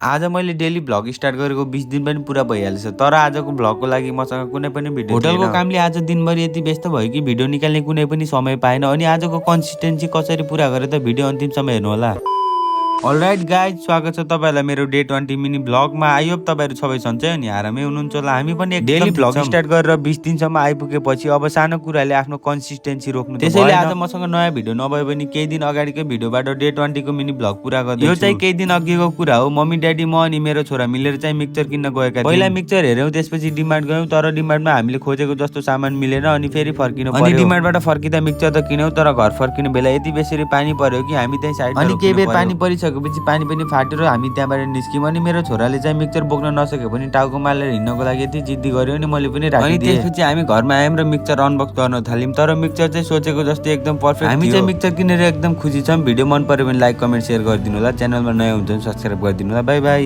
आज मैले daily vlog start गरेको 20 दिन पनि पुरा भइहाल्छ, तर आजको भ्लगको लागि मसँग कुनै पनि भिडियो होटलको कामले आज दिनभरि यति व्यस्त भयो कि भिडियो निकाल्ने कुनै पनि समय पाएन। अनि आजको कन्सिस्टेन्सी कसरी पुरा गरे त भिडियो अन्तिमसम्म हेर्नु होला। अलराइट गाइज, स्वागत छ तपाईहरुलाई मेरो डे 20 मिनी भ्लगमा। आई होप तपाईहरु सबै सन्चै अनि आरामै हुनुहुन्छ होला। हामी पनि एक डेली भ्लग स्टार्ट गरेर 20 दिनसम्म आइपुगेपछि अब सानो कुराले आफ्नो कन्सिस्टेन्सी रोक्नु त त्यसैले आज मसँग नयाँ भिडियो नभए पनि केही दिन अगाडिकै भिडियोबाट डे 20 को मिनी भ्लग पुरा गर्दै छु। यो चाहिँ केही दिन अघिको कुरा हो। मम्मी ड्याडी म अनि मेरो छोरा मिलेर चाहिँ मिक्सचर किन्न गएका थियौं। पहिला मिक्सचर हेर्यौं, त्यसपछि डिमार्ट गयौं, तर डिमार्टमा हामीले खोजेको जस्तो सामान मिलेन अनि फेरि फर्किनु पर्यो। अनि डिमार्टबाट फर्किँदा मिक्सचर त किन्यौं, तर घर फर्किने बेला यति बेसरी पानी पर्यो कि हामी त्यही साइडमा अनि केही बेर पानी परिसकेपछि पानी पनि फाटेर हामी त्यहाँबाट निस्क्यौं। अनि मेरो छोराले चाहिँ मिक्सचर बोक्न नसके पनि टाउको मालेर हिँड्नको लागि यति जिद्दी गर्यो अनि मैले पनि राखिदिएँ। अनि त्यसपछि हामी घरमा आयौं र मिक्सचर अनबक्स गर्न थाल्यौं, तर मिक्सचर चाहिँ सोचेको जस्तै एकदम पर्फेक्ट थियो। हामी चाहिँ मिक्सचर किनेर एकदम खुसी छौं। भिडियो मन पर्यो भने लाइक कमेन्ट शेयर गरिदिनु होला। च्यानलमा नयाँ हुनुहुन्छ भने सब्स्क्राइब गरिदिनु होला। Bye bye.